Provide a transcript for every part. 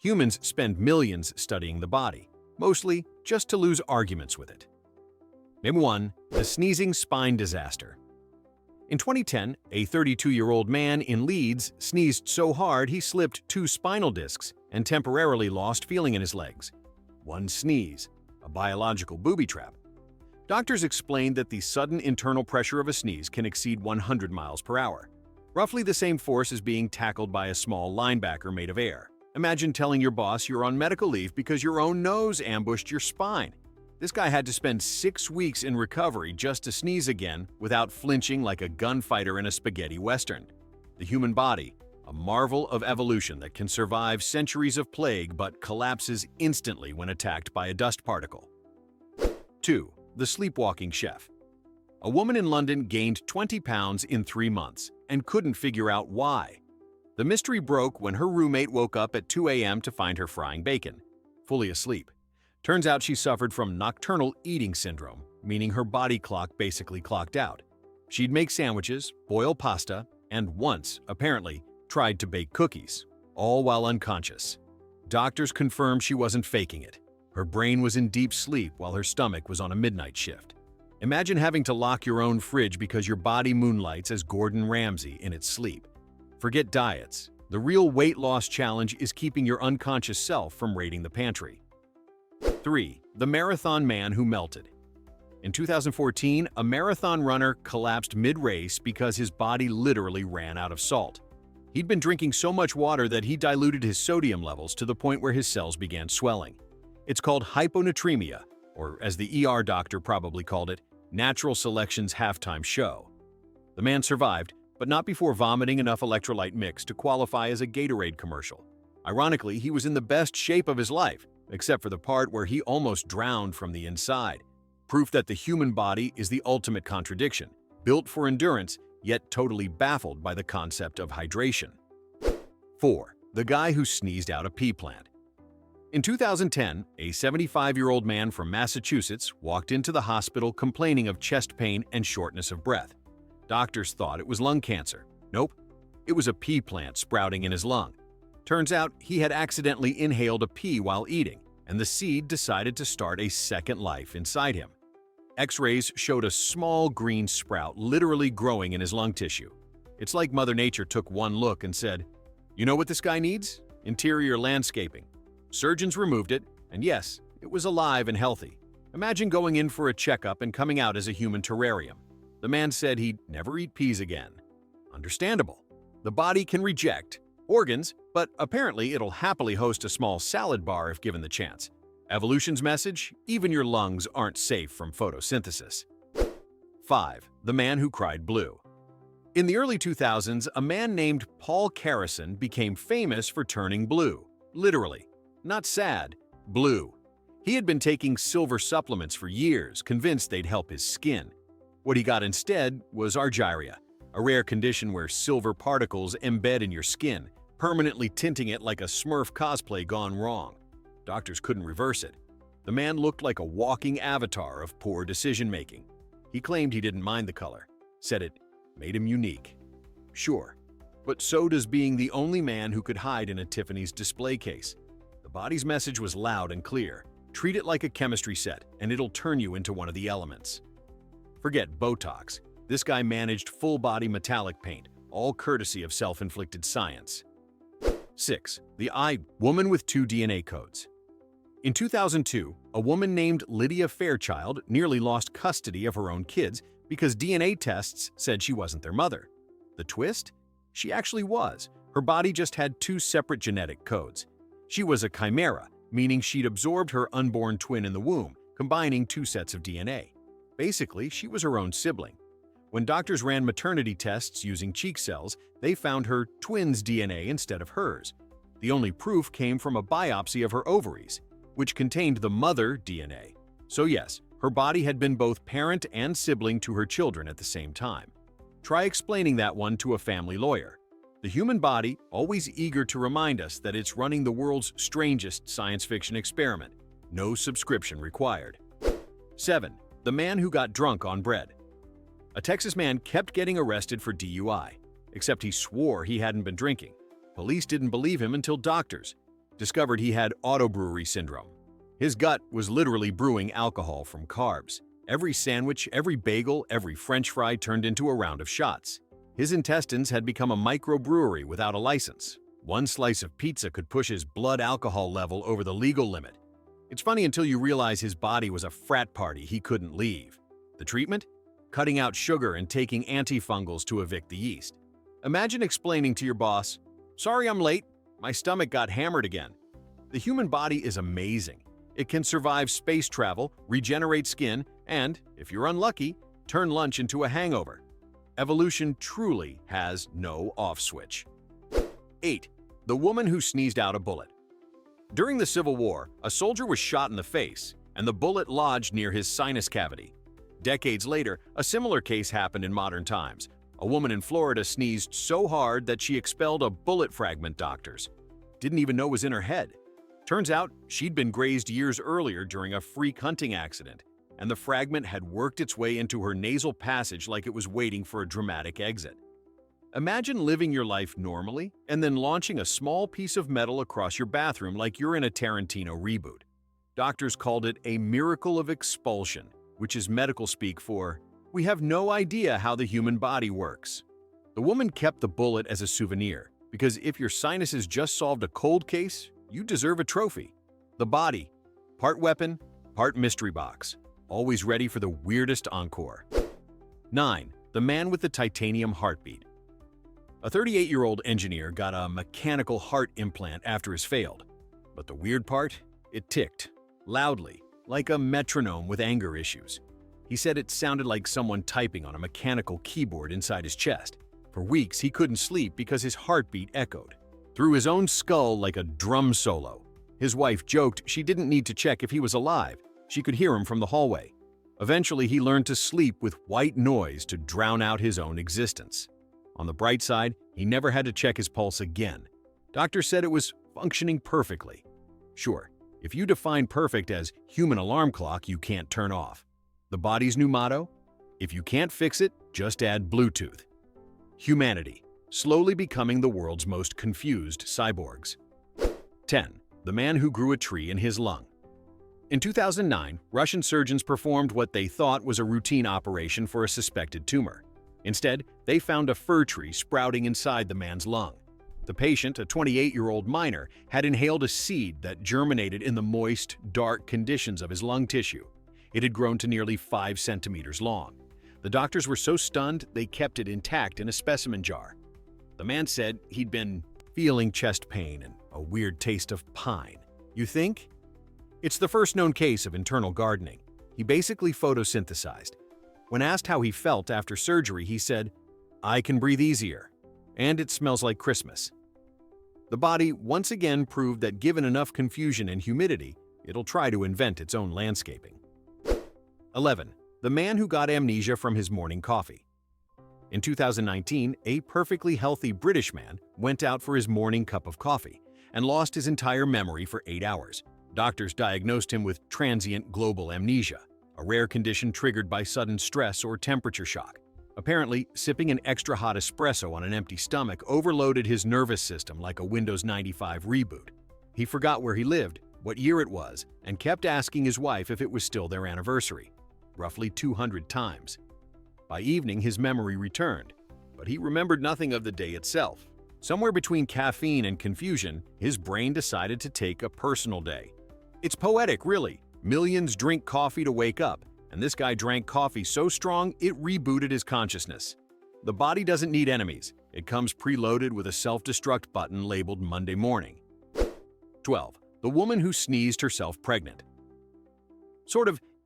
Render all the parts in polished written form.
Humans spend millions studying the body, mostly just to lose arguments with it. Number 1. The sneezing spine disaster. In 2010, a 32-year-old man in Leeds sneezed so hard he slipped 2 spinal discs and temporarily lost feeling in his legs. One sneeze, a biological booby trap. Doctors explained that the sudden internal pressure of a sneeze can exceed 100 miles per hour, roughly the same force as being tackled by a small linebacker made of air. Imagine telling your boss you're on medical leave because your own nose ambushed your spine. This guy had to spend 6 weeks in recovery just to sneeze again without flinching like a gunfighter in a spaghetti western. The human body, a marvel of evolution that can survive centuries of plague but collapses instantly when attacked by a dust particle. 2. The sleepwalking chef. A woman in London gained 20 pounds in 3 months and couldn't figure out why. The mystery broke when her roommate woke up at 2 a.m. to find her frying bacon, fully asleep. Turns out she suffered from nocturnal eating syndrome, meaning her body clock basically clocked out. She'd make sandwiches, boil pasta, and once, apparently, tried to bake cookies, all while unconscious. Doctors confirmed she wasn't faking it. Her brain was in deep sleep while her stomach was on a midnight shift. Imagine having to lock your own fridge because your body moonlights as Gordon Ramsay in its sleep. Forget diets. The real weight loss challenge is keeping your unconscious self from raiding the pantry. 3. The marathon man who melted. In 2014, a marathon runner collapsed mid-race because his body literally ran out of salt. He'd been drinking so much water that he diluted his sodium levels to the point where his cells began swelling. It's called hyponatremia, or as the ER doctor probably called it, natural selection's halftime show. The man survived, but not before vomiting enough electrolyte mix to qualify as a Gatorade commercial. Ironically, he was in the best shape of his life, except for the part where he almost drowned from the inside. Proof that the human body is the ultimate contradiction, built for endurance, yet totally baffled by the concept of hydration. 4. The guy who sneezed out a pea plant. In 2010, a 75-year-old man from Massachusetts walked into the hospital complaining of chest pain and shortness of breath. Doctors thought it was lung cancer. Nope, it was a pea plant sprouting in his lung. Turns out he had accidentally inhaled a pea while eating, and the seed decided to start a second life inside him. X-rays showed a small green sprout literally growing in his lung tissue. It's like Mother Nature took one look and said, "You know what this guy needs? Interior landscaping." Surgeons removed it, and yes, it was alive and healthy. Imagine going in for a checkup and coming out as a human terrarium. The man said he'd never eat peas again. Understandable. The body can reject organs, but apparently it'll happily host a small salad bar if given the chance. Evolution's message: even your lungs aren't safe from photosynthesis. 5. The man who cried blue. In the early 2000s, a man named Paul Carrison became famous for turning blue. Literally. Not sad, blue. He had been taking silver supplements for years, convinced they'd help his skin. What he got instead was argyria, a rare condition where silver particles embed in your skin, permanently tinting it like a Smurf cosplay gone wrong. Doctors couldn't reverse it. The man looked like a walking avatar of poor decision-making. He claimed he didn't mind the color, said it made him unique. Sure, but so does being the only man who could hide in a Tiffany's display case. The body's message was loud and clear. Treat it like a chemistry set, and it'll turn you into one of the elements. Forget Botox. This guy managed full-body metallic paint, all courtesy of self-inflicted science. 6. The eye woman with 2 DNA codes. In 2002, a woman named Lydia Fairchild nearly lost custody of her own kids because DNA tests said she wasn't their mother. The twist? She actually was. Her body just had 2 separate genetic codes. She was a chimera, meaning she'd absorbed her unborn twin in the womb, combining 2 sets of DNA. Basically, she was her own sibling. When doctors ran maternity tests using cheek cells, they found her twin's DNA instead of hers. The only proof came from a biopsy of her ovaries, which contained the mother DNA. So yes, her body had been both parent and sibling to her children at the same time. Try explaining that one to a family lawyer. The human body, always eager to remind us that it's running the world's strangest science fiction experiment. No subscription required. 7. The man who got drunk on bread. A Texas man kept getting arrested for DUI, except he swore he hadn't been drinking. Police didn't believe him until doctors. discovered he had autobrewery syndrome. His gut was literally brewing alcohol from carbs. Every sandwich, every bagel, every French fry turned into a round of shots. His intestines had become a microbrewery without a license. One slice of pizza could push his blood alcohol level over the legal limit. It's funny until you realize his body was a frat party he couldn't leave. The treatment? Cutting out sugar and taking antifungals to evict the yeast. Imagine explaining to your boss, "Sorry I'm late, my stomach got hammered again." The human body is amazing. It can survive space travel, regenerate skin, and, if you're unlucky, turn lunch into a hangover. Evolution truly has no off switch. 8. The woman who sneezed out a bullet. During the Civil War, a soldier was shot in the face, and the bullet lodged near his sinus cavity. Decades later, a similar case happened in modern times. A woman in Florida sneezed so hard that she expelled a bullet fragment doctors didn't even know was in her head. Turns out, she'd been grazed years earlier during a freak hunting accident, and the fragment had worked its way into her nasal passage like it was waiting for a dramatic exit. Imagine living your life normally and then launching a small piece of metal across your bathroom like you're in a Tarantino reboot. Doctors called it a miracle of expulsion, which is medical speak for, "We have no idea how the human body works." The woman kept the bullet as a souvenir, because if your sinuses just solved a cold case, you deserve a trophy. The body, part weapon, part mystery box, always ready for the weirdest encore. 9. The man with the titanium heartbeat. A 38-year-old engineer got a mechanical heart implant after his failed. But the weird part? It ticked, loudly, like a metronome with anger issues. He said it sounded like someone typing on a mechanical keyboard inside his chest. For weeks, he couldn't sleep because his heartbeat echoed through his own skull like a drum solo. His wife joked she didn't need to check if he was alive. She could hear him from the hallway. Eventually, he learned to sleep with white noise to drown out his own existence. On the bright side, he never had to check his pulse again. Doctors said it was functioning perfectly. Sure, if you define perfect as human alarm clock you can't turn off. The body's new motto? If you can't fix it, just add Bluetooth. Humanity, slowly becoming the world's most confused cyborgs. 10. The man who grew a tree in his lung. In 2009, Russian surgeons performed what they thought was a routine operation for a suspected tumor. Instead, they found a fir tree sprouting inside the man's lung. The patient, a 28-year-old miner, had inhaled a seed that germinated in the moist, dark conditions of his lung tissue. It had grown to nearly 5 centimeters long. The doctors were so stunned they kept it intact in a specimen jar. The man said he'd been feeling chest pain and a weird taste of pine. You think? It's the first known case of internal gardening. He basically photosynthesized. When asked how he felt after surgery, he said, "I can breathe easier, and it smells like Christmas." The body once again proved that given enough confusion and humidity, it'll try to invent its own landscaping. 11. The man who got amnesia from his morning coffee. In 2019, a perfectly healthy British man went out for his morning cup of coffee and lost his entire memory for 8 hours. Doctors diagnosed him with transient global amnesia, a rare condition triggered by sudden stress or temperature shock. Apparently, sipping an extra hot espresso on an empty stomach overloaded his nervous system like a Windows 95 reboot. He forgot where he lived, what year it was, and kept asking his wife if it was still their anniversary, roughly 200 times. By evening, his memory returned, but he remembered nothing of the day itself. Somewhere between caffeine and confusion, his brain decided to take a personal day. It's poetic, really. Millions drink coffee to wake up, and this guy drank coffee so strong it rebooted his consciousness. The body doesn't need enemies. It comes preloaded with a self-destruct button labeled Monday morning. 12. The woman who sneezed herself pregnant.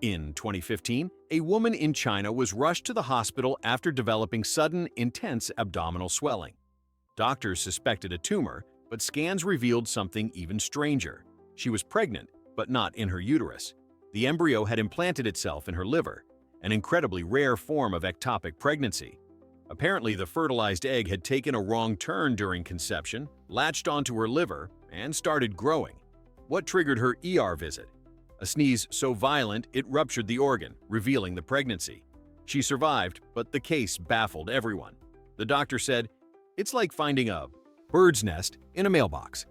In 2015, a woman in China was rushed to the hospital after developing sudden, intense abdominal swelling. Doctors suspected a tumor, but scans revealed something even stranger. She was pregnant, but not in her uterus. The embryo had implanted itself in her liver, an incredibly rare form of ectopic pregnancy. Apparently, the fertilized egg had taken a wrong turn during conception, latched onto her liver, and started growing. What triggered her ER visit? A sneeze so violent it ruptured the organ, revealing the pregnancy. She survived, but the case baffled everyone. The doctor said, "It's like finding a bird's nest in a mailbox."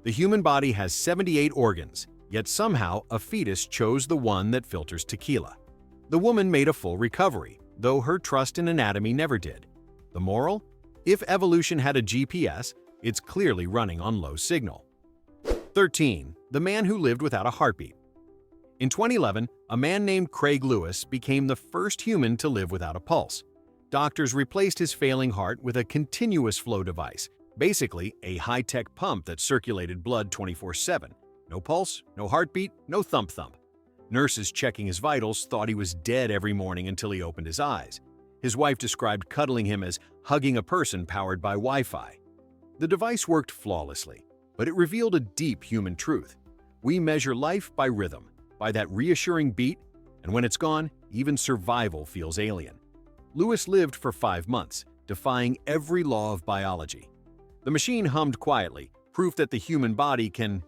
The human body has 78 organs, yet somehow a fetus chose the one that filters tequila. The woman made a full recovery, though her trust in anatomy never did. The moral? If evolution had a GPS, it's clearly running on low signal. 13. The man who lived without a heartbeat. In 2011, a man named Craig Lewis became the first human to live without a pulse. Doctors replaced his failing heart with a continuous flow device, basically a high-tech pump that circulated blood 24/7. No pulse, no heartbeat, no thump-thump. Nurses checking his vitals thought he was dead every morning until he opened his eyes. His wife described cuddling him as hugging a person powered by Wi-Fi. The device worked flawlessly, but it revealed a deep human truth. We measure life by rhythm, by that reassuring beat, and when it's gone, even survival feels alien. Lewis lived for 5 months, defying every law of biology. The machine hummed quietly, proof that the human body can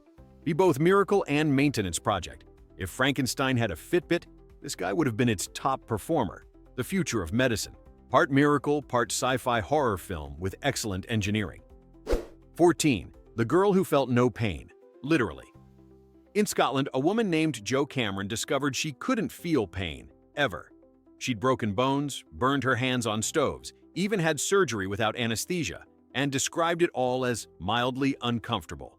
be both miracle and maintenance project. If Frankenstein had a Fitbit, this guy would have been its top performer. The future of medicine. Part miracle, part sci-fi horror film with excellent engineering. 14. The girl who felt no pain. Literally. In Scotland, a woman named Jo Cameron discovered she couldn't feel pain, ever. She'd broken bones, burned her hands on stoves, even had surgery without anesthesia, and described it all as mildly uncomfortable.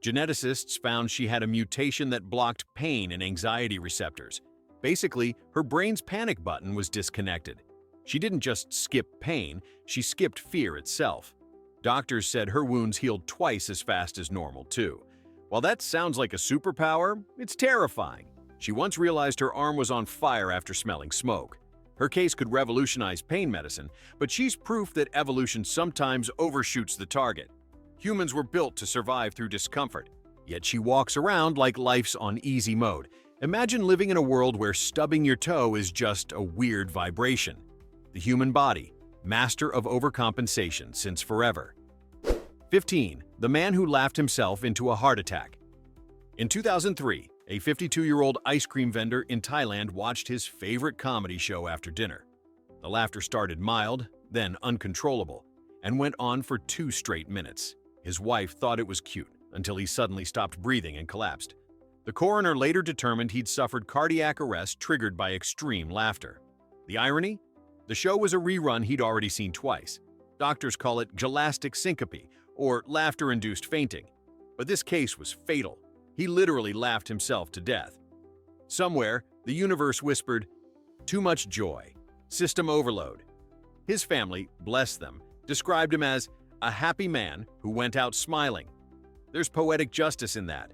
Geneticists found she had a mutation that blocked pain and anxiety receptors. Basically, her brain's panic button was disconnected. She didn't just skip pain, she skipped fear itself. Doctors said her wounds healed twice as fast as normal, too. While that sounds like a superpower, it's terrifying. She once realized her arm was on fire after smelling smoke. Her case could revolutionize pain medicine, but she's proof that evolution sometimes overshoots the target. Humans were built to survive through discomfort, yet she walks around like life's on easy mode. Imagine living in a world where stubbing your toe is just a weird vibration. The human body, master of overcompensation since forever. 15. The man who laughed himself into a heart attack. In 2003, a 52-year-old ice cream vendor in Thailand watched his favorite comedy show after dinner. The laughter started mild, then uncontrollable, and went on for 2 straight minutes. His wife thought it was cute until he suddenly stopped breathing and collapsed. The coroner later determined he'd suffered cardiac arrest triggered by extreme laughter. The irony? The show was a rerun he'd already seen twice. Doctors call it gelastic syncope, or laughter-induced fainting. But this case was fatal. He literally laughed himself to death. Somewhere, the universe whispered, "Too much joy. System overload." His family, bless them, described him as a happy man who went out smiling. There's poetic justice in that.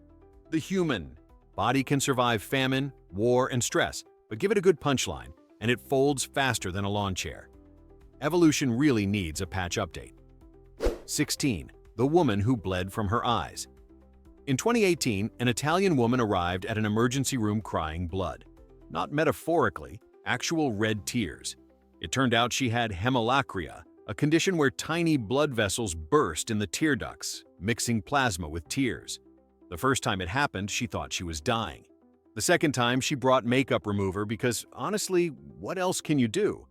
The human body can survive famine, war, and stress, but give it a good punchline, and it folds faster than a lawn chair. Evolution really needs a patch update. 16. The woman who bled from her eyes. In 2018, an Italian woman arrived at an emergency room crying blood. Not metaphorically, actual red tears. It turned out she had hemolacria, a condition where tiny blood vessels burst in the tear ducts, mixing plasma with tears. The first time it happened, she thought she was dying. The second time, she brought makeup remover because, honestly, what else can you do?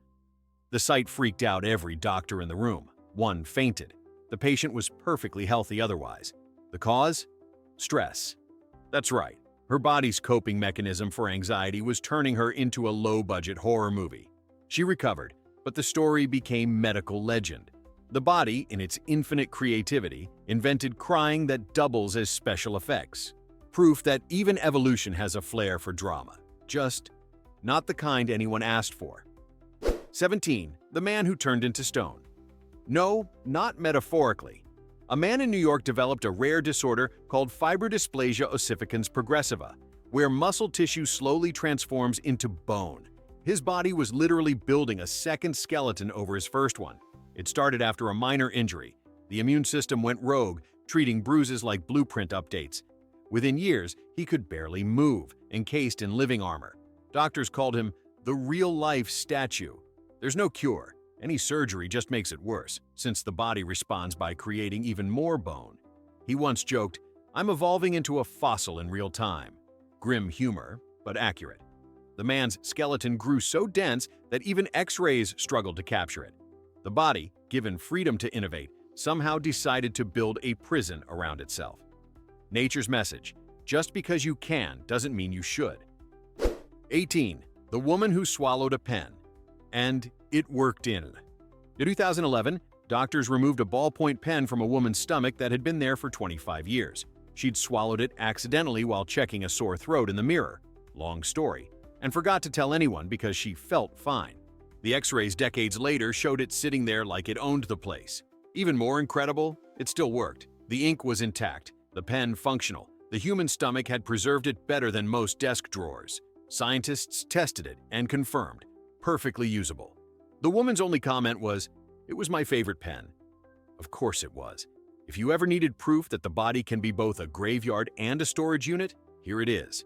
The sight freaked out every doctor in the room. One fainted. The patient was perfectly healthy otherwise. The cause? Stress. That's right. Her body's coping mechanism for anxiety was turning her into a low-budget horror movie. She recovered, but the story became medical legend. The body, in its infinite creativity, invented crying that doubles as special effects. Proof that even evolution has a flair for drama. Just not the kind anyone asked for. 17. The man who turned into stone. No, not metaphorically. A man in New York developed a rare disorder called fibrodysplasia ossificans progressiva, where muscle tissue slowly transforms into bone. His body was literally building a second skeleton over his first one. It started after a minor injury. The immune system went rogue, treating bruises like blueprint updates. Within years, he could barely move, encased in living armor. Doctors called him the real-life statue. There's no cure. Any surgery just makes it worse, since the body responds by creating even more bone. He once joked, "I'm evolving into a fossil in real time." Grim humor, but accurate. The man's skeleton grew so dense that even X-rays struggled to capture it. The body, given freedom to innovate, somehow decided to build a prison around itself. Nature's message: just because you can doesn't mean you should. 18. The woman who swallowed a pen. And it worked in. In 2011, doctors removed a ballpoint pen from a woman's stomach that had been there for 25 years. She'd swallowed it accidentally while checking a sore throat in the mirror. Long story. And forgot to tell anyone because she felt fine. The x-rays decades later showed it sitting there like it owned the place. Even more incredible, it still worked. The ink was intact, the pen functional. The human stomach had preserved it better than most desk drawers. Scientists tested it and confirmed. Perfectly usable. The woman's only comment was, "It was my favorite pen." Of course it was. If you ever needed proof that the body can be both a graveyard and a storage unit, here it is.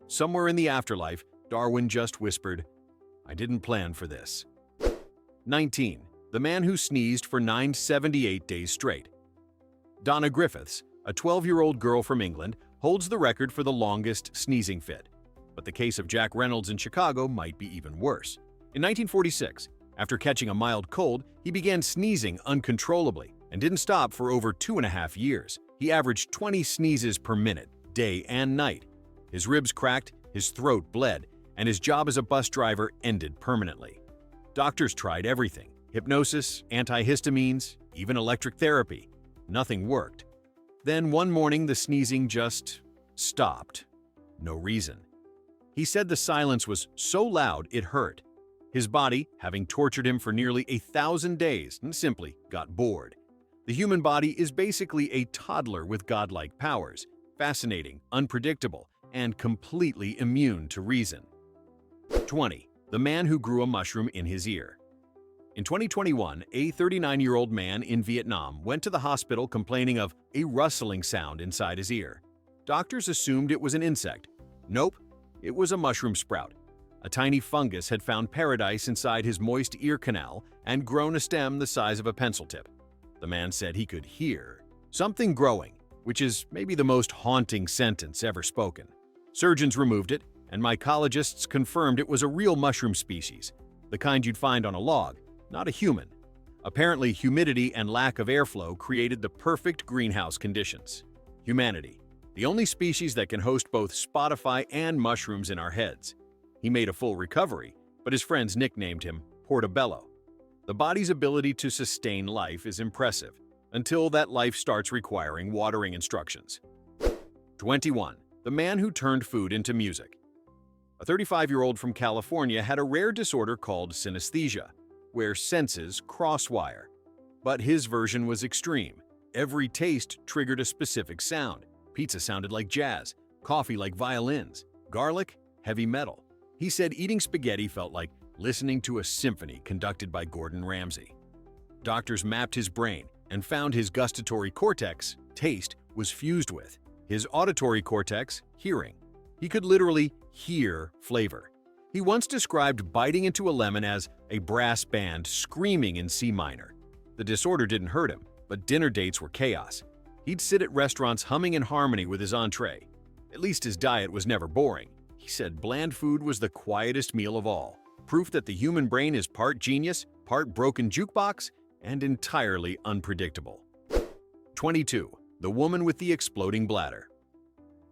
Somewhere in the afterlife, Darwin just whispered, "I didn't plan for this." 19. The man who sneezed for 978 days straight. Donna Griffiths, a 12-year-old girl from England, holds the record for the longest sneezing fit. But the case of Jack Reynolds in Chicago might be even worse. In 1946, after catching a mild cold, he began sneezing uncontrollably and didn't stop for over 2.5 years. He averaged 20 sneezes per minute, day and night. His ribs cracked, his throat bled, and his job as a bus driver ended permanently. Doctors tried everything: hypnosis, antihistamines, even electric therapy. Nothing worked. Then one morning the sneezing just stopped. No reason. He said the silence was so loud it hurt. His body, having tortured him for nearly 1,000 days, simply got bored. The human body is basically a toddler with godlike powers, fascinating, unpredictable, and completely immune to reason. 20. The man who grew a mushroom in his ear. In 2021, a 39-year-old man in Vietnam went to the hospital complaining of a rustling sound inside his ear. Doctors assumed it was an insect. Nope, it was a mushroom sprout. A tiny fungus had found paradise inside his moist ear canal and grown a stem the size of a pencil tip. The man said he could hear something growing, which is maybe the most haunting sentence ever spoken. Surgeons removed it, and mycologists confirmed it was a real mushroom species, the kind you'd find on a log, not a human. Apparently, humidity and lack of airflow created the perfect greenhouse conditions. Humanity, the only species that can host both Spotify and mushrooms in our heads. He made a full recovery, but his friends nicknamed him Portobello. The body's ability to sustain life is impressive, until that life starts requiring watering instructions. 21. The man who turned food into music. A 35-year-old from California had a rare disorder called synesthesia, where senses crosswire. But his version was extreme. Every taste triggered a specific sound. Pizza sounded like jazz, coffee like violins, garlic, heavy metal. He said eating spaghetti felt like listening to a symphony conducted by Gordon Ramsay. Doctors mapped his brain and found his gustatory cortex, taste, was fused with his auditory cortex, hearing. He could literally hear flavor. He once described biting into a lemon as a brass band screaming in C minor. The disorder didn't hurt him, but dinner dates were chaos. He'd sit at restaurants humming in harmony with his entree. At least his diet was never boring. He said bland food was the quietest meal of all, proof that the human brain is part genius, part broken jukebox, and entirely unpredictable. 22. The woman with the exploding bladder.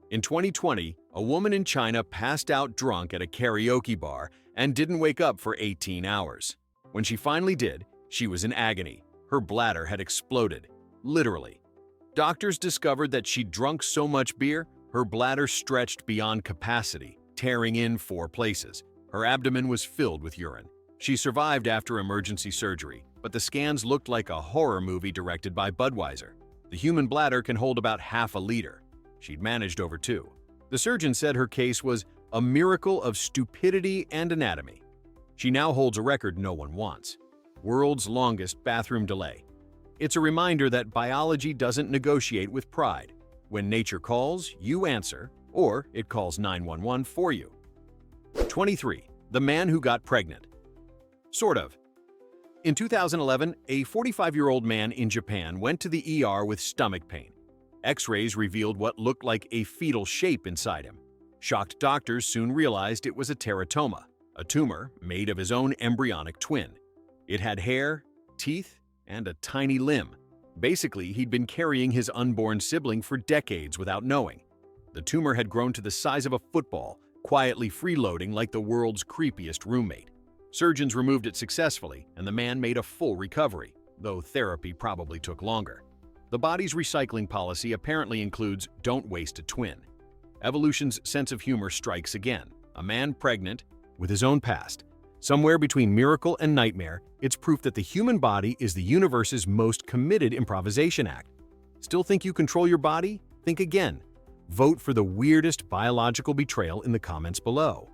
In 2020, a woman in China passed out drunk at a karaoke bar and didn't wake up for 18 hours. When she finally did, she was in agony. Her bladder had exploded, literally. Doctors discovered that she'd drunk so much beer, her bladder stretched beyond capacity, tearing in 4 places. Her abdomen was filled with urine. She survived after emergency surgery, but the scans looked like a horror movie directed by Budweiser. The human bladder can hold about half a liter. She'd managed over 2. The surgeon said her case was a miracle of stupidity and anatomy. She now holds a record no one wants: world's longest bathroom delay. It's a reminder that biology doesn't negotiate with pride. When nature calls, you answer, or it calls 911 for you. 23. The man who got pregnant. Sort of. In 2011, a 45-year-old man in Japan went to the ER with stomach pain. X-rays revealed what looked like a fetal shape inside him. Shocked doctors soon realized it was a teratoma, a tumor made of his own embryonic twin. It had hair, teeth, and a tiny limb. Basically, he'd been carrying his unborn sibling for decades without knowing. The tumor had grown to the size of a football, quietly freeloading like the world's creepiest roommate. Surgeons removed it successfully, and the man made a full recovery, though therapy probably took longer. The body's recycling policy apparently includes "don't waste a twin." Evolution's sense of humor strikes again. A man pregnant, with his own past. Somewhere between miracle and nightmare, it's proof that the human body is the universe's most committed improvisation act. Still think you control your body? Think again. Vote for the weirdest biological betrayal in the comments below.